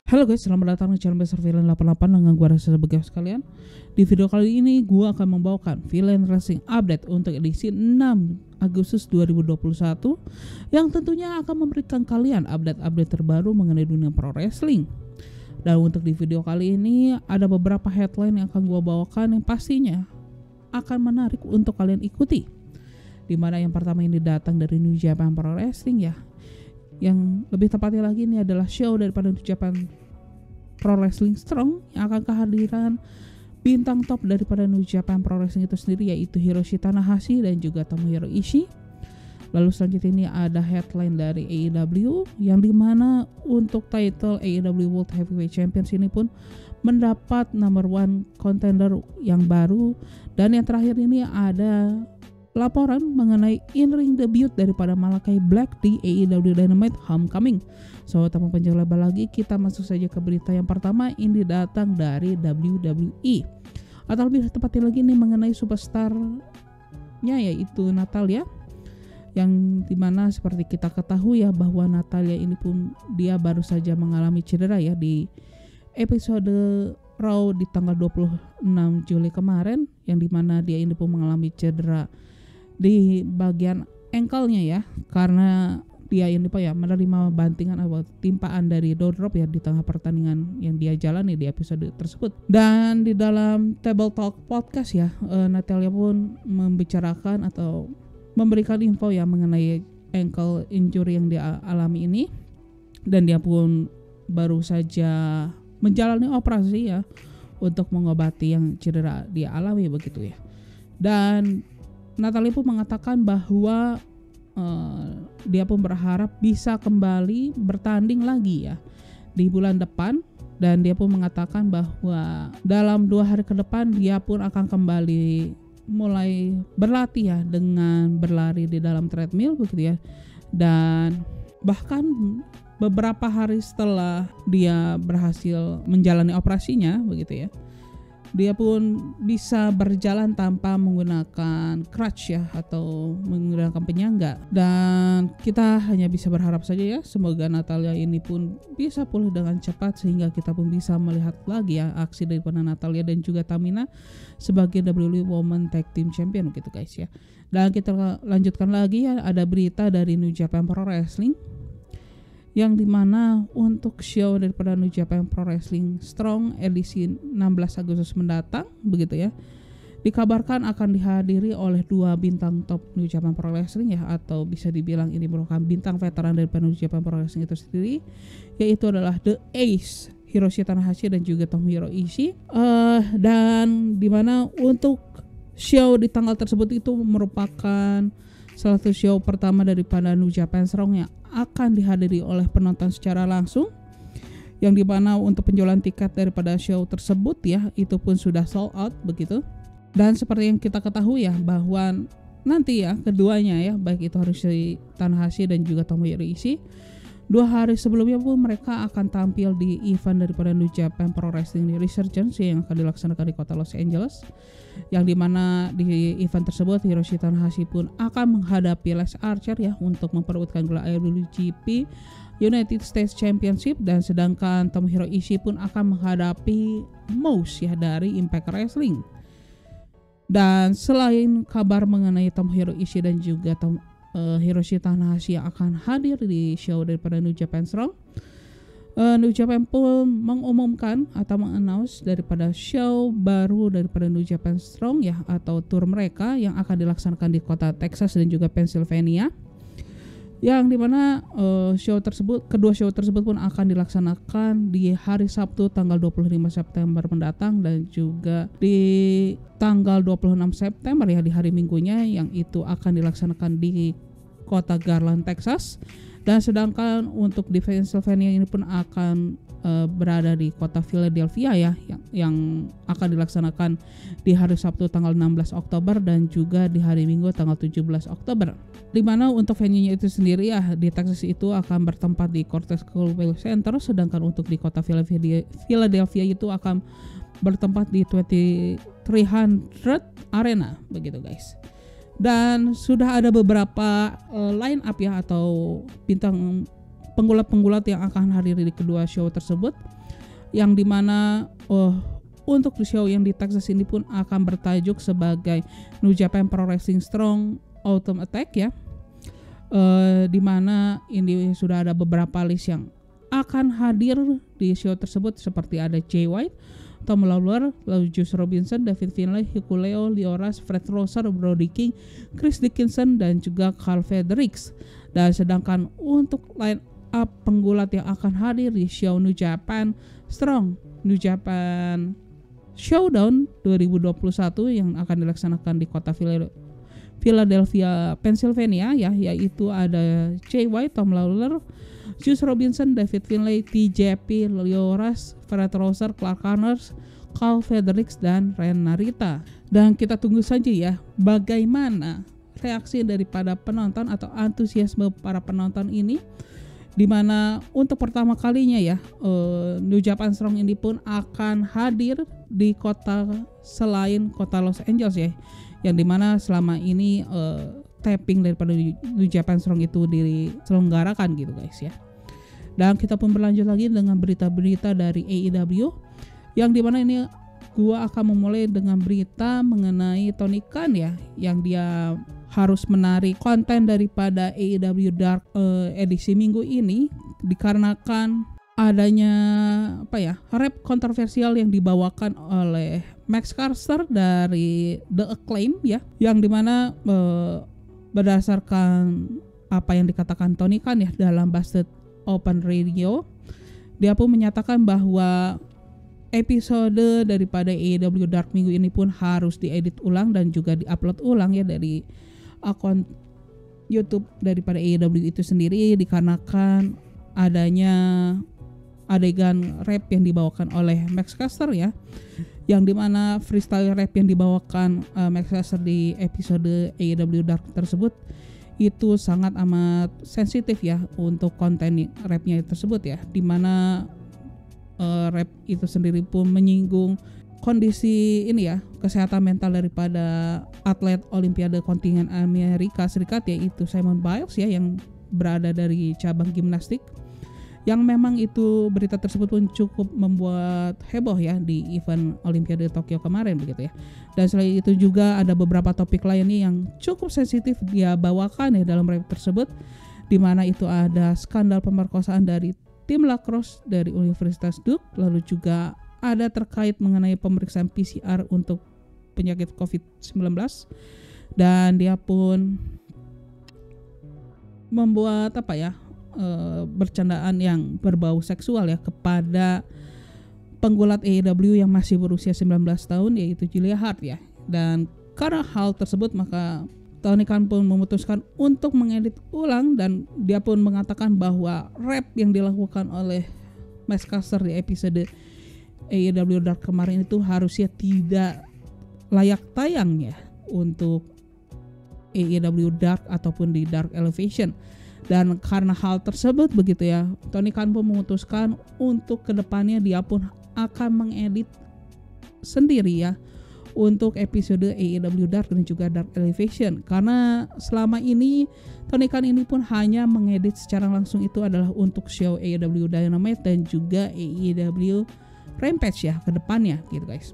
Halo guys, selamat datang di channel Besar Villain 88 dengan gue Rasa sebagai sekalian. Di video kali ini gue akan membawakan Villain Wrestling Update untuk edisi 6 Agustus 2021 yang tentunya akan memberikan kalian update-update terbaru mengenai dunia pro wrestling. Dan untuk di video kali ini ada beberapa headline yang akan gue bawakan yang pastinya akan menarik untuk kalian ikuti. Dimana yang pertama ini datang dari New Japan Pro Wrestling ya. Yang lebih tepatnya lagi ini adalah show daripada New Japan Pro Wrestling Strong yang akan kehadiran bintang top daripada New Japan Pro Wrestling itu sendiri, yaitu Hiroshi Tanahashi dan juga Tomohiro Ishii. Lalu selanjutnya ini ada headline dari AEW yang dimana untuk title AEW World Heavyweight Champions ini pun mendapat number one contender yang baru. Dan yang terakhir ini ada laporan mengenai in-ring debut daripada Malakai Black di AEW Dynamite Homecoming. So, tanpa panjang lebar lagi, kita masuk saja ke berita yang pertama. Ini datang dari WWE, atau lebih tepatnya lagi ini mengenai superstarnya, yaitu Natalya, yang dimana seperti kita ketahui ya bahwa Natalya ini pun dia baru saja mengalami cedera ya di episode Raw di tanggal 26 Juli kemarin, yang dimana dia ini pun mengalami cedera di bagian ankle-nya ya, karena dia ini menerima bantingan atau timpaan dari Doudrop ya di tengah pertandingan yang dia jalani di episode tersebut. Dan di dalam Table Talk Podcast ya, Natalya pun membicarakan atau memberikan info ya mengenai ankle injury yang dia alami ini, dan dia pun baru saja menjalani operasi ya untuk mengobati yang cedera dia alami begitu ya. Dan Natalya pun mengatakan bahwa dia pun berharap bisa kembali bertanding lagi ya di bulan depan, dan dia pun mengatakan bahwa dalam 2 hari ke depan dia pun akan kembali mulai berlatih ya dengan berlari di dalam treadmill begitu ya. Dan bahkan beberapa hari setelah dia berhasil menjalani operasinya begitu ya, dia pun bisa berjalan tanpa menggunakan crutch ya atau menggunakan penyangga. Dan kita hanya bisa berharap saja ya, semoga Natalya ini pun bisa pulih dengan cepat sehingga kita pun bisa melihat lagi ya aksi daripada Natalya dan juga Tamina sebagai WWE Women Tag Team Champion gitu guys ya. Dan kita lanjutkan lagi ya, ada berita dari New Japan Pro Wrestling yang dimana untuk show daripada New Japan Pro Wrestling Strong edisi 16 Agustus mendatang begitu ya, dikabarkan akan dihadiri oleh 2 bintang top New Japan Pro Wrestling ya, atau bisa dibilang ini merupakan bintang veteran daripada New Japan Pro Wrestling itu sendiri, yaitu adalah The Ace Hiroshi Tanahashi dan juga Tomohiro Ishii. Dan dimana untuk show di tanggal tersebut itu merupakan salah satu show pertama daripada New Japan Strong yang akan dihadiri oleh penonton secara langsung, yang dimana untuk penjualan tiket daripada show tersebut ya itu pun sudah sold out begitu. Dan seperti yang kita ketahui ya bahwa nanti ya keduanya ya, baik itu Hiroshi Tanahashi dan juga Tomohiro Ishii, 2 hari sebelumnya pun mereka akan tampil di event daripada New Japan Pro Wrestling Resurgence yang akan dilaksanakan di kota Los Angeles, yang dimana di event tersebut Hiroshi Tanahashi pun akan menghadapi Les Archer ya untuk memperebutkan gelar IWGP United States Championship, dan sedangkan Tomohiro Ishii pun akan menghadapi Moose ya dari Impact Wrestling. Dan selain kabar mengenai Tomohiro Ishii dan juga Hiroshi Tanahashi yang akan hadir di show daripada New Japan Strong, New Japan pun mengumumkan atau mengannounce daripada show baru daripada New Japan Strong ya, atau tour mereka yang akan dilaksanakan di kota Texas dan juga Pennsylvania, yang dimana kedua show tersebut pun akan dilaksanakan di hari Sabtu tanggal 25 September mendatang, dan juga di tanggal 26 September ya di hari Minggunya, yang itu akan dilaksanakan di kota Garland, Texas. Dan sedangkan untuk di Pennsylvania ini pun akan berada di kota Philadelphia ya, yang akan dilaksanakan di hari Sabtu tanggal 16 Oktober dan juga di hari Minggu tanggal 17 Oktober. Dimana untuk venue-nya itu sendiri ya di Texas itu akan bertempat di Cortez Cultural Center, sedangkan untuk di kota Philadelphia itu akan bertempat di 2300 Arena begitu guys. Dan sudah ada beberapa line up ya atau bintang penggulat-penggulat yang akan hadir di kedua show tersebut, yang dimana untuk show yang di Texas ini pun akan bertajuk sebagai New Japan Pro Wrestling Strong Autumn Attack ya. Dimana ini sudah ada beberapa list yang akan hadir di show tersebut, seperti ada Jay White, Tom Lawler, lalu Juice Robinson, David Finlay, Hikuleo, Lioras, Fred Rosser, Brody King, Chris Dickinson, dan juga Carl Fredericks. Dan sedangkan untuk line up penggulat yang akan hadir di show New Japan Strong New Japan Showdown 2021 yang akan dilaksanakan di kota Philadelphia, Pennsylvania ya, yaitu ada Jay White, Tom Lawler, Juice Robinson, David Finlay, TJP, Lioras, Fred Rosser, Clark Connors, Carl Fredericks, dan Ren Narita. Dan kita tunggu saja ya bagaimana reaksi daripada penonton atau antusiasme para penonton ini, dimana untuk pertama kalinya ya New Japan Strong ini pun akan hadir di kota selain kota Los Angeles ya, yang dimana selama ini taping daripada New Japan Strong itu diselenggarakan gitu guys ya. Dan kita pun berlanjut lagi dengan berita-berita dari AEW, yang dimana ini gua akan memulai dengan berita mengenai Tony Khan ya, yang dia harus menarik konten daripada AEW Dark edisi minggu ini dikarenakan adanya rap kontroversial yang dibawakan oleh Max Caster dari The Acclaim ya, yang dimana berdasarkan apa yang dikatakan Tony Khan ya dalam Busted Open Radio, dia pun menyatakan bahwa episode daripada AEW Dark minggu ini pun harus diedit ulang dan juga diupload ulang ya dari akun YouTube daripada AEW itu sendiri, dikarenakan adanya adegan rap yang dibawakan oleh Max Caster ya, yang dimana freestyle rap yang dibawakan Max Caster di episode AEW Dark tersebut itu sangat amat sensitif ya untuk konten rapnya tersebut ya, dimana rap itu sendiri pun menyinggung kondisi ini ya, kesehatan mental daripada atlet Olimpiade kontingen Amerika Serikat, yaitu Simone Biles ya, yang berada dari cabang gimnastik, yang memang itu berita tersebut pun cukup membuat heboh ya di event Olimpiade Tokyo kemarin begitu ya. Dan selain itu juga ada beberapa topik lainnya yang cukup sensitif dia bawakan ya dalam rap tersebut, di mana itu ada skandal pemerkosaan dari tim lacrosse dari Universitas Duke, lalu juga ada terkait mengenai pemeriksaan PCR untuk penyakit COVID-19, dan dia pun membuat bercandaan yang berbau seksual ya kepada penggulat AEW yang masih berusia 19 tahun, yaitu Julia Hart ya. Dan karena hal tersebut maka Tony Khan pun memutuskan untuk mengedit ulang, dan dia pun mengatakan bahwa rap yang dilakukan oleh Max Caster di episode AEW Dark kemarin itu harusnya tidak layak tayang ya untuk AEW Dark ataupun di Dark Elevation. Dan karena hal tersebut begitu ya, Tony Khan pun memutuskan untuk kedepannya dia pun akan mengedit sendiri ya untuk episode AEW Dark dan juga Dark Elevation, karena selama ini Tony Khan ini pun hanya mengedit secara langsung itu adalah untuk show AEW Dynamite dan juga AEW Rampage ya ke depannya gitu guys.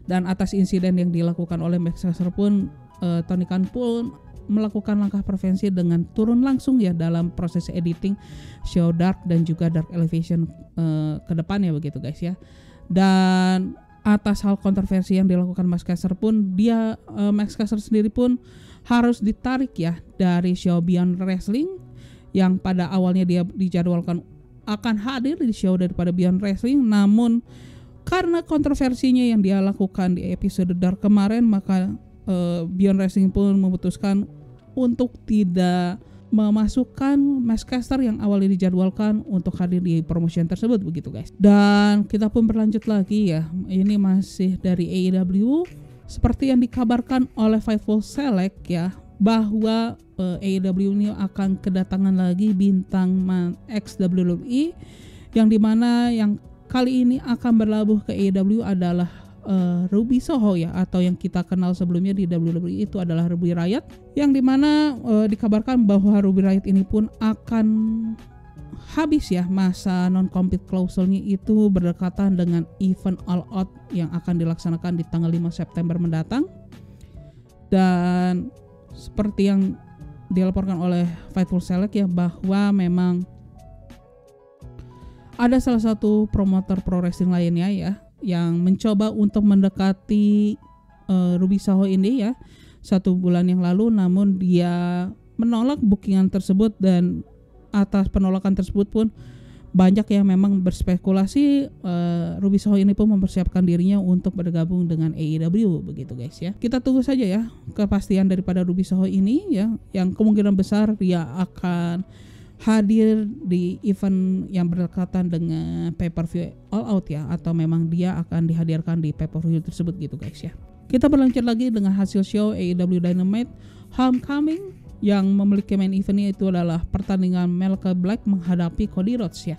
Dan atas insiden yang dilakukan oleh Max Caster pun Tony Khan pun melakukan langkah prevensi dengan turun langsung ya dalam proses editing show Dark dan juga Dark Elevation ke depannya begitu guys ya. Dan atas hal kontroversi yang dilakukan Max Caster pun Max Caster sendiri pun harus ditarik ya dari show Beyond Wrestling, yang pada awalnya dia dijadwalkan akan hadir di show daripada Beyond Wrestling, namun karena kontroversinya yang dia lakukan di episode Dark kemarin, maka Beyond Wrestling pun memutuskan untuk tidak memasukkan Max Caster yang awalnya dijadwalkan untuk hadir di promotion tersebut begitu guys. Dan kita pun berlanjut lagi ya, ini masih dari AEW, seperti yang dikabarkan oleh Fightful Select ya, bahwa AEW ini akan kedatangan lagi bintang ex WWE, yang dimana yang kali ini akan berlabuh ke AEW adalah Ruby Soho ya, atau yang kita kenal sebelumnya di WWE itu adalah Ruby Riott, yang dimana dikabarkan bahwa Ruby Riott ini pun akan habis ya masa non-compete klausulnya itu berdekatan dengan event All Out yang akan dilaksanakan di tanggal 5 September mendatang. Dan seperti yang dilaporkan oleh Fightful Select ya, bahwa memang ada salah satu promotor pro wrestling lainnya ya yang mencoba untuk mendekati Ruby Soho ini ya 1 bulan yang lalu, namun dia menolak bookingan tersebut. Dan atas penolakan tersebut pun banyak yang memang berspekulasi Ruby Soho ini pun mempersiapkan dirinya untuk bergabung dengan AEW begitu guys ya. Kita tunggu saja ya kepastian daripada Ruby Soho ini ya, yang kemungkinan besar dia akan hadir di event yang berdekatan dengan pay-per-view All Out ya, atau memang dia akan dihadirkan di pay-per-view tersebut gitu guys ya. Kita berlanjut lagi dengan hasil show AEW Dynamite Homecoming yang memiliki main eventnya itu adalah pertandingan Malachi Black menghadapi Cody Rhodes ya.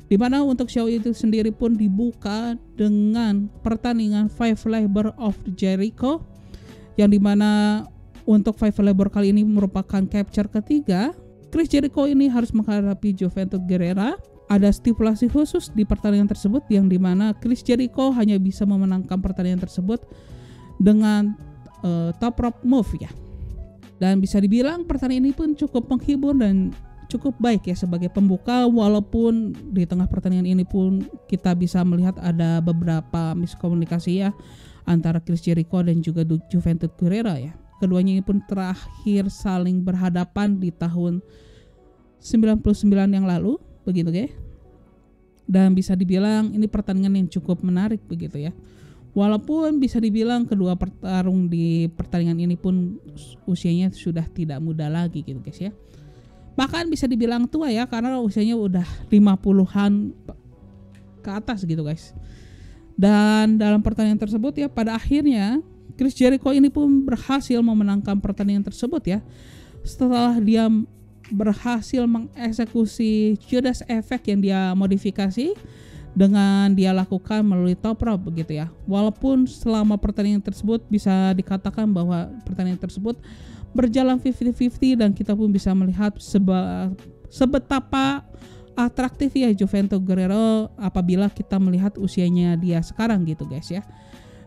Dimana untuk show itu sendiri pun dibuka dengan pertandingan Five Labor of Jericho, yang dimana untuk Five Labor kali ini merupakan capture ketiga. Chris Jericho ini harus menghadapi Juventud Guerrera. Ada stipulasi khusus di pertandingan tersebut, yang dimana Chris Jericho hanya bisa memenangkan pertandingan tersebut dengan top rope move ya. Dan bisa dibilang pertandingan ini pun cukup menghibur dan cukup baik ya sebagai pembuka, walaupun di tengah pertandingan ini pun kita bisa melihat ada beberapa miskomunikasi ya antara Chris Jericho dan juga Juventud Guerrera ya. Keduanya ini pun terakhir saling berhadapan di tahun 99 yang lalu begitu guys. Dan bisa dibilang ini pertandingan yang cukup menarik begitu ya. Walaupun bisa dibilang kedua petarung di pertandingan ini pun usianya sudah tidak muda lagi gitu guys ya. Bahkan bisa dibilang tua ya, karena usianya udah 50-an ke atas gitu guys. Dan dalam pertandingan tersebut ya, pada akhirnya Chris Jericho ini pun berhasil memenangkan pertandingan tersebut ya, setelah dia berhasil mengeksekusi Judas Effect yang dia modifikasi dengan dia lakukan melalui top rope begitu ya. Walaupun selama pertandingan tersebut bisa dikatakan bahwa pertandingan tersebut berjalan 50-50, dan kita pun bisa melihat sebetapa atraktif ya Juventud Guerrero apabila kita melihat usianya dia sekarang gitu guys ya.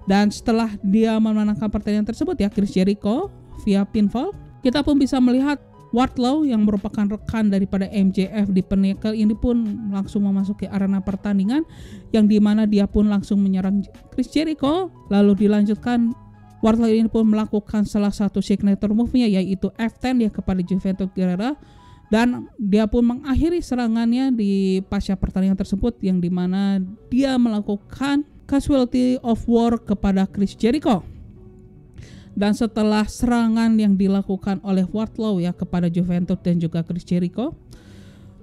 Dan setelah dia memenangkan pertandingan tersebut ya, Chris Jericho via pinfall, kita pun bisa melihat Wardlow yang merupakan rekan daripada MJF di Pinnacle ini pun langsung memasuki arena pertandingan, yang dimana dia pun langsung menyerang Chris Jericho. Lalu dilanjutkan Wardlow ini pun melakukan salah satu signature move-nya, yaitu F10 ya kepada Juventud Guerrera, dan dia pun mengakhiri serangannya di pasca pertandingan tersebut, yang dimana dia melakukan casualty of war kepada Chris Jericho. Dan setelah serangan yang dilakukan oleh Wardlow ya kepada Juventud dan juga Chris Jericho,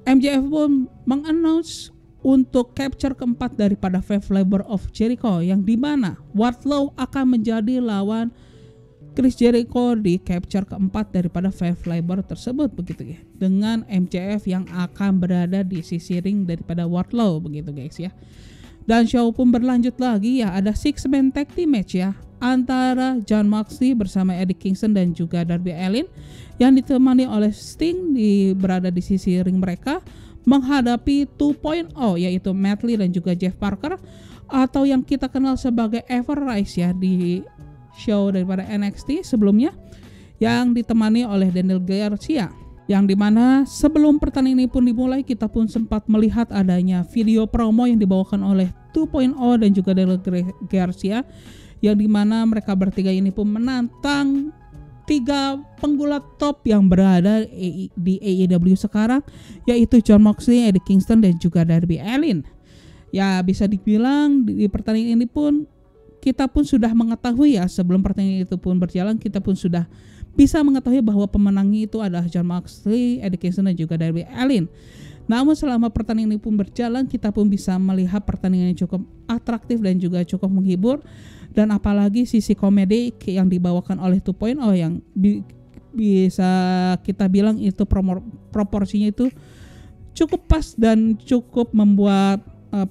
MJF pun mengannounce untuk capture keempat daripada Five Labor of Jericho, yang dimana Wardlow akan menjadi lawan Chris Jericho di capture keempat daripada Five Labor tersebut begitu ya, dengan MJF yang akan berada di sisi ring daripada Wardlow begitu guys ya. Dan show pun berlanjut lagi ya, ada 6-man tag team match ya antara Jon Moxley bersama Eddie Kingston dan juga Darby Allin, yang ditemani oleh Sting berada di sisi ring mereka menghadapi 2.0 yaitu Matt Lee dan juga Jeff Parker, atau yang kita kenal sebagai Ever Rise ya di show daripada NXT sebelumnya, yang ditemani oleh Daniel Garcia. Yang dimana sebelum pertandingan ini pun dimulai, kita pun sempat melihat adanya video promo yang dibawakan oleh 2.0 dan juga Daniel Garcia, yang dimana mereka bertiga ini pun menantang 3 penggulat top yang berada di AEW sekarang, yaitu Jon Moxley, Eddie Kingston dan juga Darby Allin. Ya bisa dibilang di pertandingan ini pun kita pun sudah mengetahui ya, sebelum pertandingan itu pun berjalan kita pun sudah bisa mengetahui bahwa pemenangnya itu adalah Jon Moxley, Eddie Kingston dan juga Darby Allin. Namun selama pertandingan ini pun berjalan, kita pun bisa melihat pertandingan yang cukup atraktif dan juga cukup menghibur. Dan apalagi sisi komedi yang dibawakan oleh 2.0 yang bisa kita bilang itu proporsinya itu cukup pas dan cukup membuat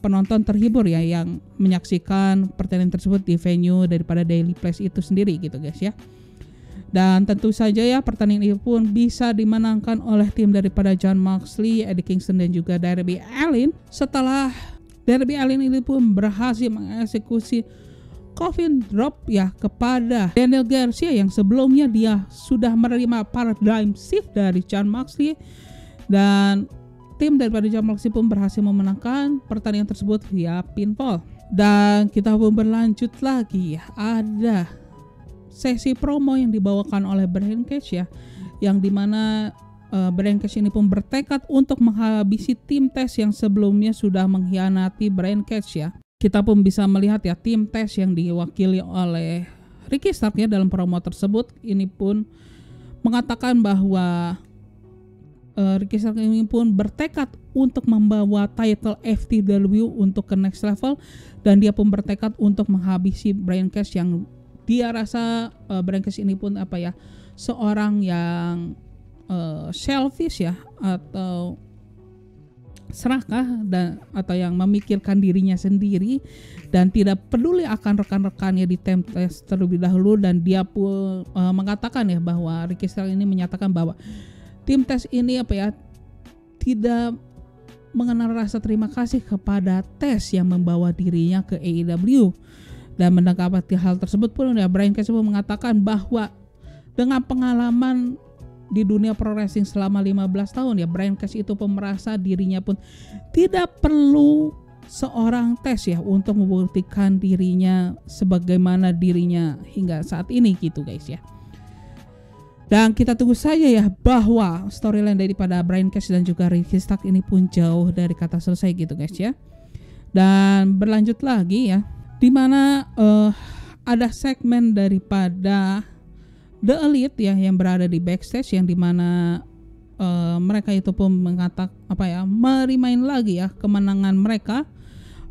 penonton terhibur ya, yang menyaksikan pertandingan tersebut di venue daripada Daily Place itu sendiri gitu guys ya. Dan tentu saja ya pertandingan ini pun bisa dimenangkan oleh tim daripada Jon Moxley, Eddie Kingston dan juga Darby Allin. Setelah Darby Allin ini pun berhasil mengeksekusi coffin drop ya kepada Daniel Garcia yang sebelumnya dia sudah menerima paradigm shift dari Jon Moxley, dan tim daripada Jon Moxley pun berhasil memenangkan pertandingan tersebut via pinfall. Dan kita pun berlanjut lagi ya, ada sesi promo yang dibawakan oleh Brian Cage ya, yang dimana Brian Cage ini pun bertekad untuk menghabisi tim Test yang sebelumnya sudah mengkhianati Brian Cage ya. Kita pun bisa melihat ya tim Test yang diwakili oleh Ricky Stark ya dalam promo tersebut ini pun mengatakan bahwa Ricky Stark ini pun bertekad untuk membawa title FTW untuk ke next level, dan dia pun bertekad untuk menghabisi Brian Cage yang dia rasa Brian Cage ini pun seorang yang selfish ya, atau serakah atau yang memikirkan dirinya sendiri dan tidak peduli akan rekan-rekannya di tim Test terlebih dahulu. Dan dia pun mengatakan ya bahwa Ricky Starks ini menyatakan bahwa tim Test ini tidak mengenal rasa terima kasih kepada Test yang membawa dirinya ke AEW. Dan menanggapi hal tersebut pun ya Brian Cage pun mengatakan bahwa dengan pengalaman di dunia pro wrestling selama 15 tahun ya, Brian Cage itu pun merasa dirinya pun tidak perlu seorang Test ya untuk membuktikan dirinya sebagaimana dirinya hingga saat ini gitu guys ya. Dan kita tunggu saja ya bahwa storyline daripada Brian Cage dan juga Ricky Starks ini pun jauh dari kata selesai gitu guys ya. Dan berlanjut lagi ya, dimana ada segmen daripada The Elite ya yang berada di backstage, yang dimana mereka itu pun mengatakan merimain lagi ya kemenangan mereka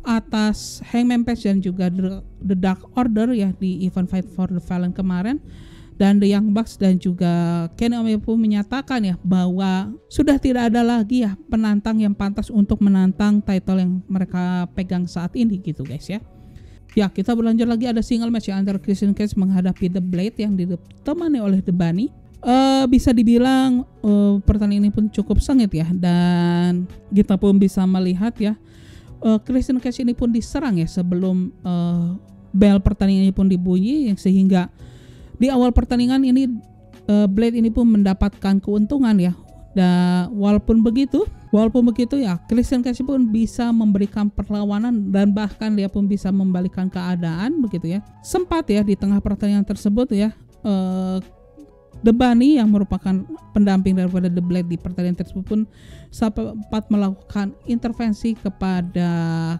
atas Hangman Page dan juga The Dark Order ya di event Fight for the Fallen kemarin. Dan The Young Bucks dan juga Kenny Omega pun menyatakan ya bahwa sudah tidak ada lagi ya penantang yang pantas untuk menantang title yang mereka pegang saat ini gitu guys ya. Ya, kita berlanjut lagi, ada single match ya antara Christian Cage menghadapi The Blade yang ditemani oleh The Bunny. Bisa dibilang pertandingan ini pun cukup sengit ya, dan kita pun bisa melihat ya Christian Cage ini pun diserang ya sebelum bel pertandingan ini pun dibunyi, sehingga di awal pertandingan ini Blade ini pun mendapatkan keuntungan ya. Dan walaupun begitu ya Christian Cage pun bisa memberikan perlawanan dan bahkan dia pun bisa membalikkan keadaan begitu ya. Sempat ya di tengah pertandingan tersebut ya The Bunny yang merupakan pendamping daripada The Blade di pertandingan tersebut pun sempat melakukan intervensi kepada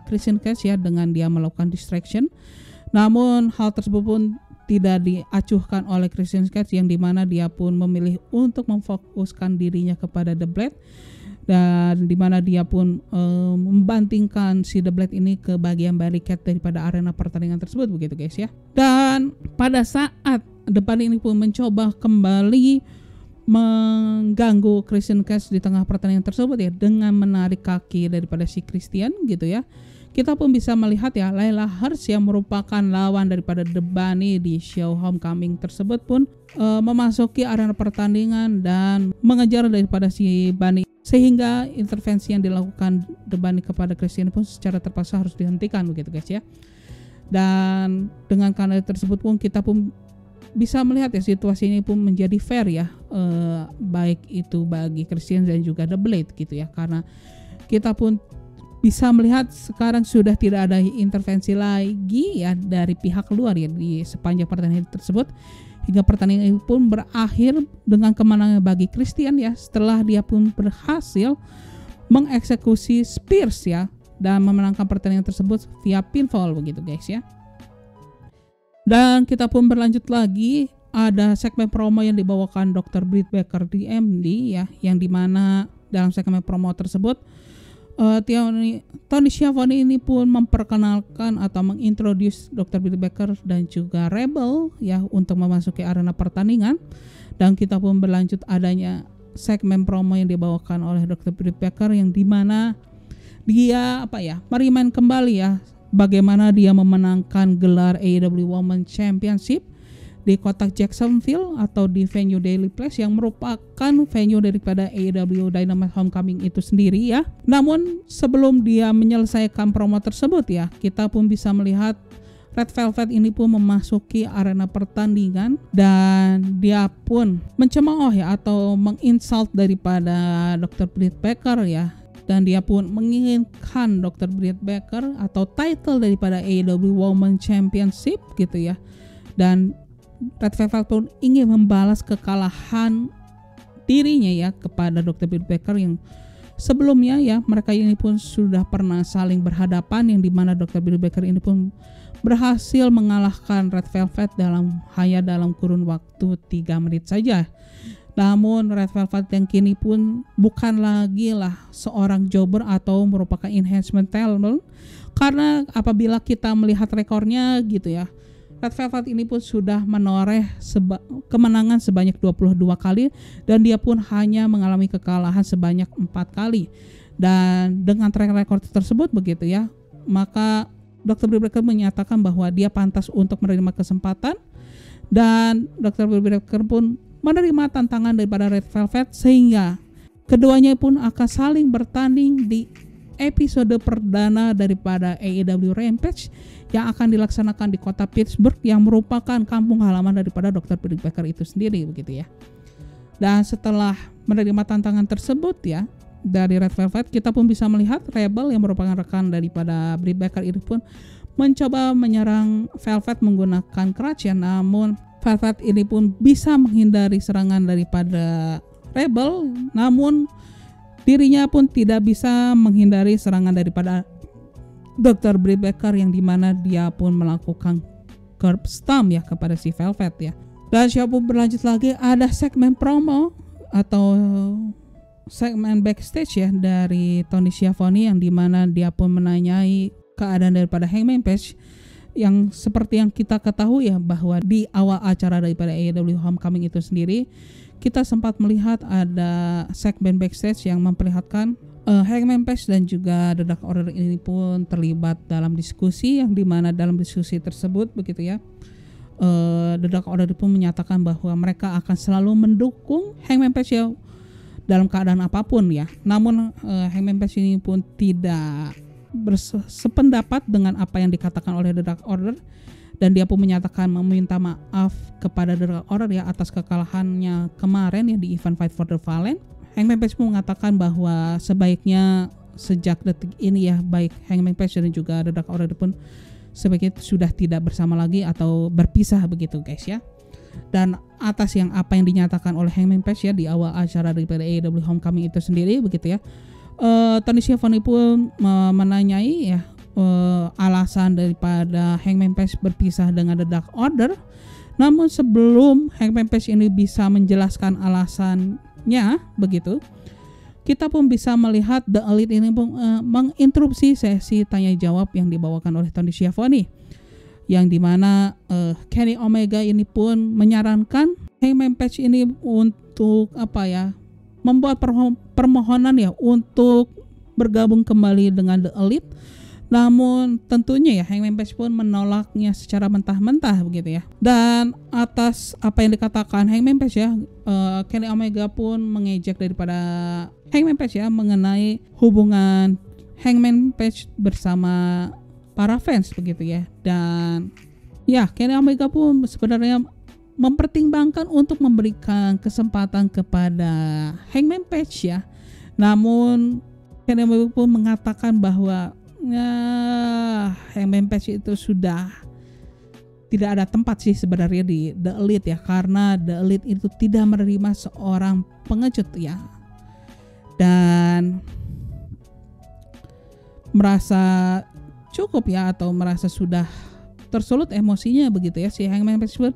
Christian Cage ya dengan dia melakukan distraction. Namun hal tersebut pun tidak diacuhkan oleh Christian Cage, yang dimana dia pun memilih untuk memfokuskan dirinya kepada The Blade, dan dimana dia pun membantingkan si The Blade ini ke bagian barricade daripada arena pertandingan tersebut begitu guys ya. Dan pada saat depan ini pun mencoba kembali mengganggu Christian Cage di tengah pertandingan tersebut ya dengan menarik kaki daripada si Christian gitu ya. Kita pun bisa melihat ya Layla Hirsch yang merupakan lawan daripada The Bunny di show Homecoming tersebut pun memasuki arena pertandingan dan mengejar daripada si Bunny, sehingga intervensi yang dilakukan The Bunny kepada Christian pun secara terpaksa harus dihentikan begitu guys ya. Dan dengan karena tersebut pun kita pun bisa melihat ya situasi ini pun menjadi fair ya, baik itu bagi Christian dan juga The Blade gitu ya, karena kita pun bisa melihat sekarang sudah tidak ada intervensi lagi ya dari pihak luar ya di sepanjang pertandingan tersebut, hingga pertandingan ini pun berakhir dengan kemenangan bagi Christian ya, setelah dia pun berhasil mengeksekusi Spears ya dan memenangkan pertandingan tersebut via pinfall begitu guys ya. Dan kita pun berlanjut lagi, ada segmen promo yang dibawakan Dr. Britt Baker di MD ya, yang dimana dalam segmen promo tersebut Tony Schiavone ini pun memperkenalkan atau mengintroduce Dr. Britt Baker dan juga Rebel ya untuk memasuki arena pertandingan. Dan kita pun berlanjut adanya segmen promo yang dibawakan oleh Dr. Britt Baker, yang dimana dia merimain kembali ya bagaimana dia memenangkan gelar AEW Women's Championship di kota Jacksonville atau di venue Daily Place yang merupakan venue daripada AEW Dynamite Homecoming itu sendiri ya. Namun sebelum dia menyelesaikan promo tersebut ya, kita pun bisa melihat Red Velvet ini pun memasuki arena pertandingan dan dia pun mencemooh ya atau menginsult daripada Dr. Britt Baker ya. Dan dia pun menginginkan Dr. Britt Baker atau title daripada AEW Women's Championship gitu ya. Dan Red Velvet pun ingin membalas kekalahan dirinya ya kepada Dr. Britt Baker yang sebelumnya ya mereka ini pun sudah pernah saling berhadapan, yang dimana Dr. Britt Baker ini pun berhasil mengalahkan Red Velvet hanya dalam kurun waktu 3 menit saja. Namun Red Velvet yang kini pun bukan lagi lah seorang jobber atau merupakan enhancement talent, karena apabila kita melihat rekornya gitu ya, Red Velvet ini pun sudah menoreh kemenangan sebanyak 22 kali dan dia pun hanya mengalami kekalahan sebanyak 4 kali. Dan dengan track record tersebut begitu ya, maka Dr. Britt Baker menyatakan bahwa dia pantas untuk menerima kesempatan, dan Dr. Britt Baker pun menerima tantangan daripada Red Velvet, sehingga keduanya pun akan saling bertanding di episode perdana daripada AEW Rampage yang akan dilaksanakan di kota Pittsburgh yang merupakan kampung halaman daripada Dr. Britt Baker itu sendiri begitu ya. Dan setelah menerima tantangan tersebut ya dari Red Velvet, kita pun bisa melihat Rebel yang merupakan rekan daripada Britt Baker itu pun mencoba menyerang Velvet menggunakan crutch ya, namun Velvet ini pun bisa menghindari serangan daripada Rebel, namun dirinya pun tidak bisa menghindari serangan daripada Dr. Britt Baker yang dimana dia pun melakukan curb stomp ya kepada si Velvet ya. Dan show pun berlanjut lagi, ada segmen promo atau segmen backstage ya dari Tony Schiavone yang dimana dia pun menanyai keadaan daripada Hangman Page, yang seperti yang kita ketahui ya bahwa di awal acara daripada AEW Homecoming itu sendiri kita sempat melihat ada segmen backstage yang memperlihatkan Hangman Page dan juga The Dark Order ini pun terlibat dalam diskusi, yang dimana dalam diskusi tersebut begitu ya, The Dark Order pun menyatakan bahwa mereka akan selalu mendukung Hangman Page ya dalam keadaan apapun ya. Namun Hangman Page ini pun tidak bersependapat dengan apa yang dikatakan oleh The Dark Order, dan dia pun menyatakan meminta maaf kepada The Dark Order ya atas kekalahannya kemarin ya di event Fight for the Fallen. Hangman Page pun mengatakan bahwa sebaiknya sejak detik ini ya baik Hangman Page dan juga The Dark Order pun sebaiknya sudah tidak bersama lagi atau berpisah begitu guys ya. Dan atas yang apa yang dinyatakan oleh Hangman Page ya di awal acara daripada AEW Homecoming itu sendiri begitu ya, Tony Schiavone pun menanyai ya alasan daripada Hangman Page berpisah dengan The Dark Order. Namun sebelum Hangman Page ini bisa menjelaskan alasannya begitu, kita pun bisa melihat The Elite ini pun menginterupsi sesi tanya jawab yang dibawakan oleh Tony Schiavone, yang dimana Kenny Omega ini pun menyarankan Hangman Page ini untuk membuat permohonan ya untuk bergabung kembali dengan The Elite. Namun tentunya ya Hangman Page pun menolaknya secara mentah-mentah begitu ya. Dan atas apa yang dikatakan Hangman Page ya, Kenny Omega pun mengejek daripada Hangman Page ya mengenai hubungan Hangman Page bersama para fans begitu ya. Dan ya Kenny Omega pun sebenarnya mempertimbangkan untuk memberikan kesempatan kepada Hangman Page ya. Namun Kenny Omega pun mengatakan bahwa Hangman Page itu sudah tidak ada tempat sih sebenarnya di The Elite ya, karena The Elite itu tidak menerima seorang pengecut ya. Dan merasa cukup ya atau merasa sudah tersulut emosinya begitu ya, si Hangman Page pun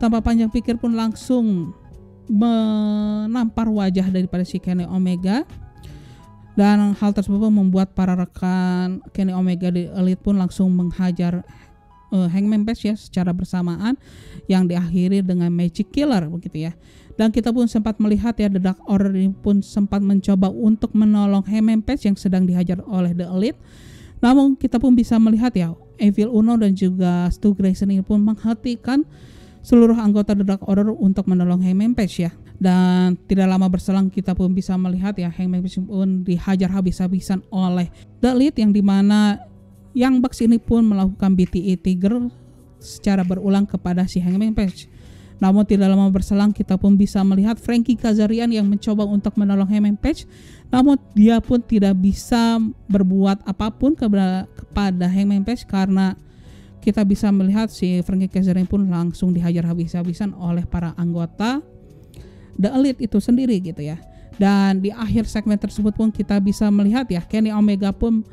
tanpa panjang pikir pun langsung menampar wajah daripada si Kenny Omega. Dan hal tersebut membuat para rekan Kenny Omega di Elite pun langsung menghajar Hangman Page ya secara bersamaan, yang diakhiri dengan Magic Killer begitu ya. Dan kita pun sempat melihat ya The Dark Order ini pun sempat mencoba untuk menolong Hangman Page yang sedang dihajar oleh The Elite. Namun kita pun bisa melihat ya Evil Uno dan juga Stu Grayson ini pun menghentikan seluruh anggota The Dark Order untuk menolong Hangman Page ya. Dan tidak lama berselang kita pun bisa melihat ya Hangman Page pun dihajar habis-habisan oleh The Elite, yang dimana Young Bucks ini pun melakukan BTE Tiger secara berulang kepada si Hangman Page. Namun tidak lama berselang kita pun bisa melihat Frankie Kazarian yang mencoba untuk menolong Hangman Page, namun dia pun tidak bisa berbuat apapun kepada Hangman Page karena kita bisa melihat si Frankie Kazarian pun langsung dihajar habis-habisan oleh para anggota The Elite itu sendiri gitu ya. Dan di akhir segmen tersebut pun kita bisa melihat ya Kenny Omega pun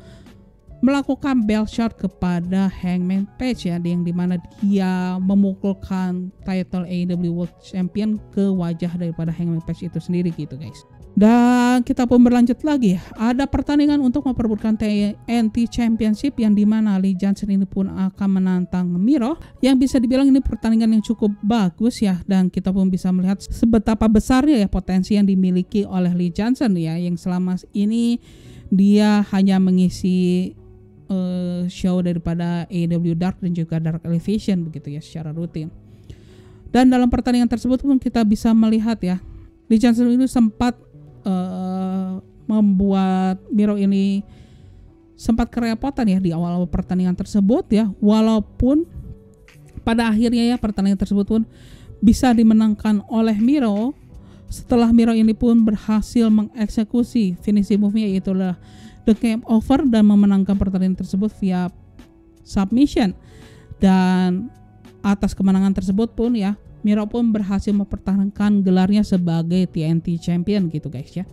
melakukan bell shot kepada Hangman Page ya, yang dimana dia memukulkan title AEW World Champion ke wajah daripada Hangman Page itu sendiri gitu guys. Dan kita pun berlanjut lagi ya, ada pertandingan untuk memperebutkan TNT Championship yang dimana Lee Johnson ini pun akan menantang Miro, yang bisa dibilang ini pertandingan yang cukup bagus ya. Dan kita pun bisa melihat sebetapa besarnya ya potensi yang dimiliki oleh Lee Johnson ya, yang selama ini dia hanya mengisi show daripada AEW Dark dan juga Dark Elevation begitu ya secara rutin. Dan dalam pertandingan tersebut pun kita bisa melihat ya Lee Johnson ini sempat membuat Miro ini sempat kerepotan ya di awal pertandingan tersebut ya, walaupun pada akhirnya ya pertandingan tersebut pun bisa dimenangkan oleh Miro setelah Miro ini pun berhasil mengeksekusi finishing move-nya, yaitu adalah The Game Over, dan memenangkan pertandingan tersebut via submission. Dan atas kemenangan tersebut pun ya Miro pun berhasil mempertahankan gelarnya sebagai TNT Champion gitu guys ya.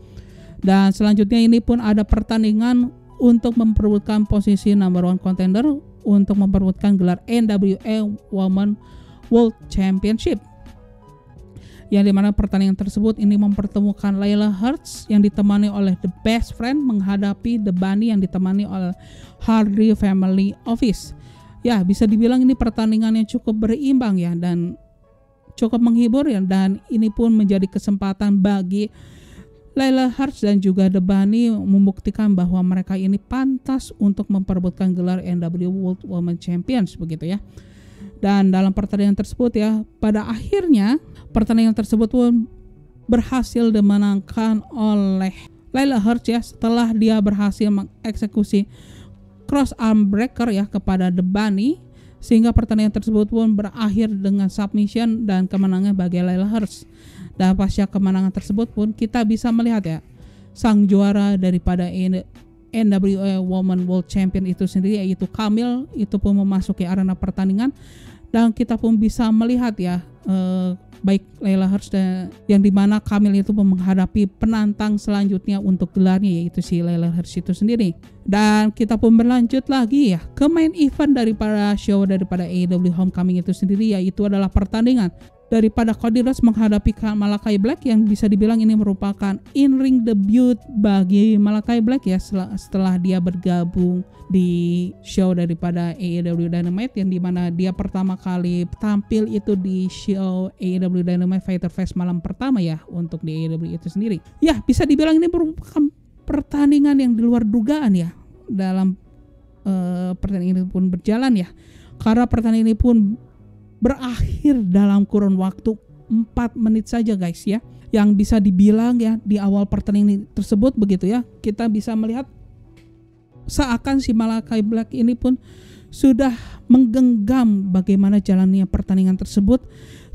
Dan selanjutnya ini pun ada pertandingan untuk memperebutkan posisi number 1 contender untuk memperebutkan gelar NWA Women World Championship, yang dimana pertandingan tersebut ini mempertemukan Layla Hirsch yang ditemani oleh The Best Friend menghadapi The Bunny yang ditemani oleh Hardy Family Office. Ya, bisa dibilang ini pertandingan yang cukup berimbang ya dan cukup menghibur ya, dan ini pun menjadi kesempatan bagi Layla Hirsch dan juga The Bunny membuktikan bahwa mereka ini pantas untuk memperebutkan gelar NWA World Women Champions begitu ya. Dan dalam pertandingan tersebut ya, pada akhirnya pertandingan tersebut pun berhasil dimenangkan oleh Layla Hirsch ya, setelah dia berhasil mengeksekusi cross arm breaker ya kepada The Bunny, sehingga pertandingan tersebut pun berakhir dengan submission dan kemenangan bagi Layla Hirsch. Dan pasca kemenangan tersebut pun kita bisa melihat ya sang juara daripada NWA Women World Champion itu sendiri, yaitu Kamil, itu pun memasuki arena pertandingan. Dan kita pun bisa melihat ya baik Layla Hirsch dan yang dimana Kamil itu menghadapi penantang selanjutnya untuk gelarnya, yaitu si Layla Hirsch itu sendiri. Dan kita pun berlanjut lagi ya ke main event daripada show daripada AEW Homecoming itu sendiri, yaitu adalah pertandingan daripada Cody Rhodes menghadapi Malakai Black, yang bisa dibilang ini merupakan in-ring debut bagi Malakai Black ya setelah dia bergabung di show daripada AEW Dynamite, yang dimana dia pertama kali tampil itu di show AEW Dynamite Fighter Fest malam pertama ya untuk di AEW itu sendiri. Ya, bisa dibilang ini merupakan pertandingan yang di luar dugaan ya dalam pertandingan ini pun berjalan ya, karena pertandingan ini pun berakhir dalam kurun waktu 4 menit saja guys ya, yang bisa dibilang ya di awal pertandingan tersebut begitu ya, kita bisa melihat seakan si Malakai Black ini pun sudah menggenggam bagaimana jalannya pertandingan tersebut,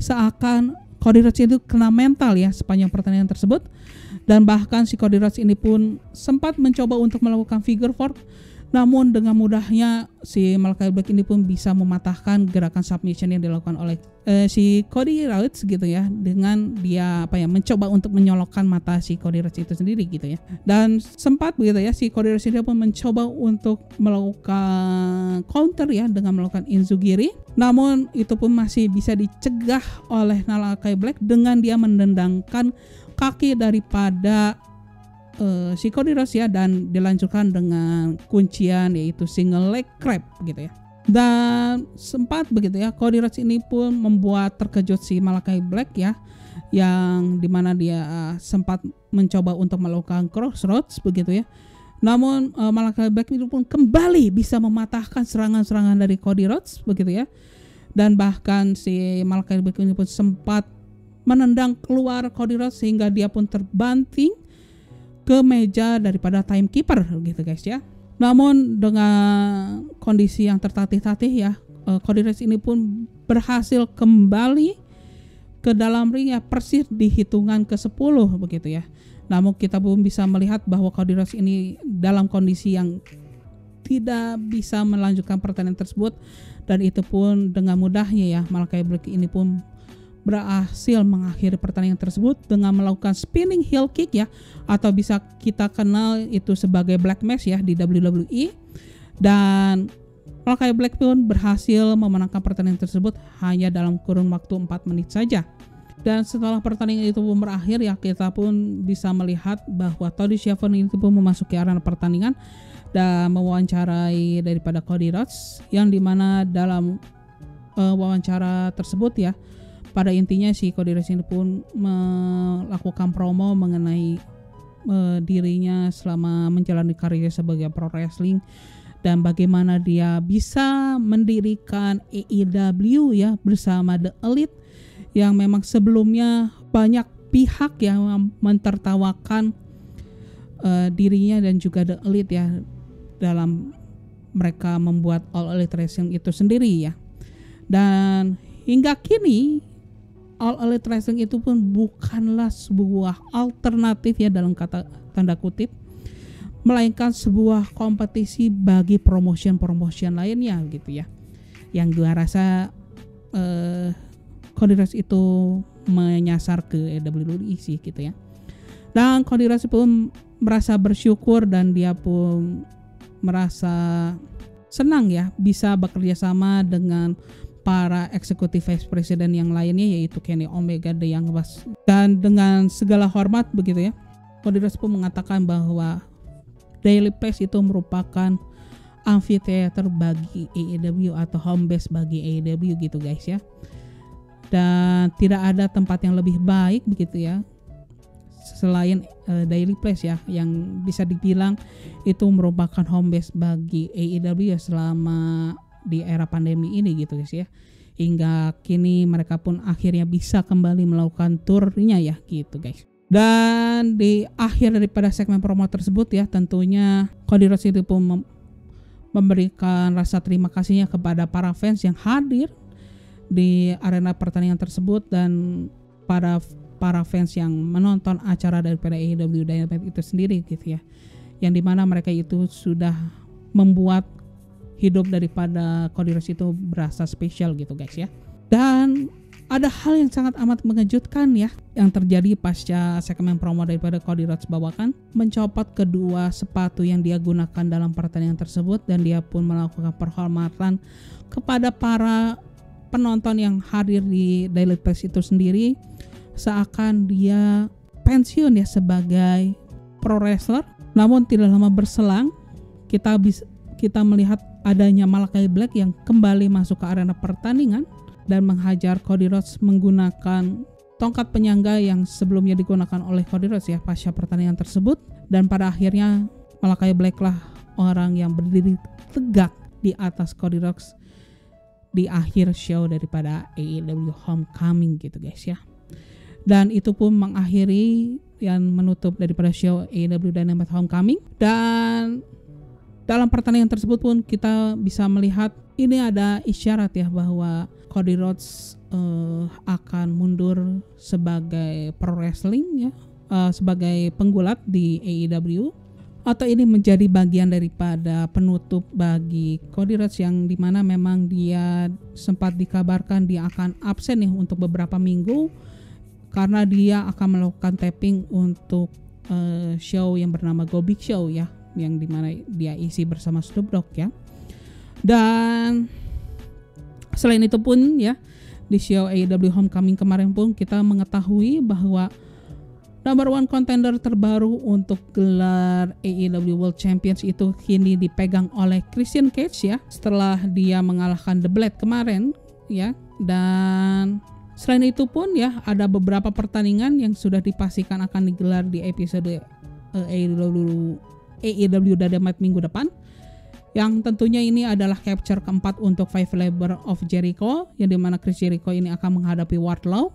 seakan Cody Rhodes itu kena mental ya sepanjang pertandingan tersebut. Dan bahkan si Cody Rhodes ini pun sempat mencoba untuk melakukan figure 4, namun dengan mudahnya si Malakai Black ini pun bisa mematahkan gerakan submission yang dilakukan oleh si Cody Rhodes gitu ya, dengan dia mencoba untuk menyolokkan mata si Cody Rhodes itu sendiri gitu ya. Dan sempat begitu ya si Cody Rhodes ini pun mencoba untuk melakukan counter ya dengan melakukan Enzugiri, namun itu pun masih bisa dicegah oleh Malakai Black dengan dia mendendangkan kaki daripada si Cody Rhodes ya, dan dilanjutkan dengan kuncian yaitu single leg crab gitu ya. Dan sempat begitu ya Cody Rhodes ini pun membuat terkejut si Malakai Black ya, yang dimana dia sempat mencoba untuk melakukan crossroads begitu ya. Namun Malakai Black itu pun kembali bisa mematahkan serangan-serangan dari Cody Rhodes begitu ya. dan bahkan si Malakai Black ini pun sempat menendang keluar Cody Rhodes sehingga dia pun terbanting ke meja daripada timekeeper gitu guys ya. Namun dengan kondisi yang tertatih-tatih ya, Cody Rhodes ini pun berhasil kembali ke dalam ring ya, persis di hitungan ke-10 begitu ya. Namun kita pun bisa melihat bahwa Cody Rhodes ini dalam kondisi yang tidak bisa melanjutkan pertandingan tersebut, dan itu pun dengan mudahnya ya Malakai Black ini pun berhasil mengakhiri pertandingan tersebut dengan melakukan spinning heel kick ya, atau bisa kita kenal itu sebagai black mass ya di WWE. Dan Malakai Black pun berhasil memenangkan pertandingan tersebut hanya dalam kurun waktu 4 menit saja. Dan setelah pertandingan itu pun berakhir ya, kita pun bisa melihat bahwa Tony Schiavone itu pun memasuki arena pertandingan dan mewawancarai daripada Cody Rhodes, yang dimana dalam wawancara tersebut ya, pada intinya si Cody Rhodes ini pun melakukan promo mengenai dirinya selama menjalani karirnya sebagai pro wrestling, dan bagaimana dia bisa mendirikan AEW ya bersama The Elite, yang memang sebelumnya banyak pihak yang mentertawakan dirinya dan juga The Elite ya dalam mereka membuat All Elite Wrestling itu sendiri ya. Dan hingga kini All Elite Wrestling itu pun bukanlah sebuah alternatif ya dalam kata tanda kutip, melainkan sebuah kompetisi bagi promotion lainnya gitu ya. Yang gua rasa Cody Rhodes itu menyasar ke WWE sih gitu ya. Dan Cody Rhodes pun merasa bersyukur dan dia pun merasa senang ya bisa bekerja sama dengan para eksekutif vice president yang lainnya, yaitu Kenny Omega, The Young Bucks. Dan dengan segala hormat begitu ya, Cody Rhodes pun mengatakan bahwa Daily Place itu merupakan amphitheater bagi AEW atau home base bagi AEW gitu guys ya. Dan tidak ada tempat yang lebih baik begitu ya selain Daily Place ya, yang bisa dibilang itu merupakan home base bagi AEW ya selama di era pandemi ini gitu guys ya. Hingga kini mereka pun akhirnya bisa kembali melakukan turnya ya gitu guys. Dan di akhir daripada segmen promo tersebut ya, tentunya Cody Rhodes itu pun memberikan rasa terima kasihnya kepada para fans yang hadir di arena pertandingan tersebut, dan para fans yang menonton acara daripada AEW Dynamite itu sendiri gitu ya, yang dimana mereka itu sudah membuat hidup daripada Cody Rhodes itu berasa spesial gitu guys ya. Dan ada hal yang sangat amat mengejutkan ya yang terjadi pasca segmen promo daripada Cody Rhodes bawakan, mencopot kedua sepatu yang dia gunakan dalam pertandingan tersebut, dan dia pun melakukan penghormatan kepada para penonton yang hadir di Daily Place itu sendiri, seakan dia pensiun ya sebagai pro wrestler. Namun tidak lama berselang kita melihat adanya Malakai Black yang kembali masuk ke arena pertandingan dan menghajar Cody Rhodes menggunakan tongkat penyangga yang sebelumnya digunakan oleh Cody Rhodes ya pasca pertandingan tersebut. Dan pada akhirnya Malakai Black lah orang yang berdiri tegak di atas Cody Rhodes di akhir show daripada AEW Homecoming gitu guys ya. Dan itu pun mengakhiri yang menutup daripada show AEW Dynamite Homecoming. Dan dalam pertandingan tersebut pun kita bisa melihat ini ada isyarat ya bahwa Cody Rhodes akan mundur sebagai pro wrestling ya, sebagai penggulat di AEW, atau ini menjadi bagian daripada penutup bagi Cody Rhodes, yang dimana memang dia sempat dikabarkan dia akan absen nih untuk beberapa minggu karena dia akan melakukan taping untuk show yang bernama Go Big Show ya, yang dimana dia isi bersama Snoop Dogg ya. Dan selain itu pun ya, di show AEW Homecoming kemarin pun kita mengetahui bahwa number one contender terbaru untuk gelar AEW World Champions itu kini dipegang oleh Christian Cage ya, setelah dia mengalahkan The Blade kemarin ya. Dan selain itu pun ya, ada beberapa pertandingan yang sudah dipastikan akan digelar di episode AEW Dynamite minggu depan, Yang tentunya ini adalah capture keempat untuk Five Labor of Jericho, yang dimana Chris Jericho ini akan menghadapi Wardlow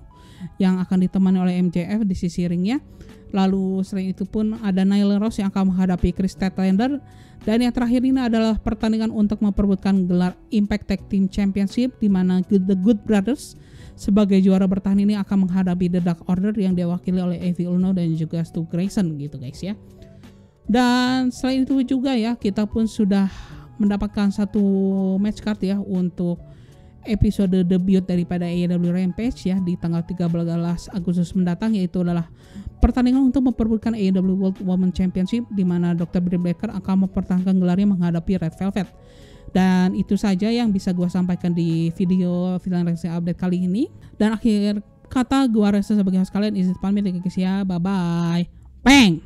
yang akan ditemani oleh MJF di sisi ringnya. Lalu selain itu pun ada Nyla Rose yang akan menghadapi Chris Statlander. Dan yang terakhir ini adalah pertandingan untuk memperebutkan gelar Impact Tag Team Championship, di mana The Good Brothers sebagai juara bertahan ini akan menghadapi The Dark Order yang diwakili oleh Evil Uno dan juga Stu Grayson gitu guys ya. Dan selain itu juga ya, kita pun sudah mendapatkan satu match card ya untuk episode debut daripada AEW Rampage ya di tanggal 13 Agustus mendatang, yaitu adalah pertandingan untuk memperebutkan AEW World Women Championship, di mana Dr. Britt Baker akan mempertahankan gelarnya menghadapi Red Velvet. Dan itu saja yang bisa gue sampaikan di video Villain Wrestling Update kali ini. Dan akhir kata gue rasa sebagai host kalian izin pamit ya guys ya, bye bye. Bang.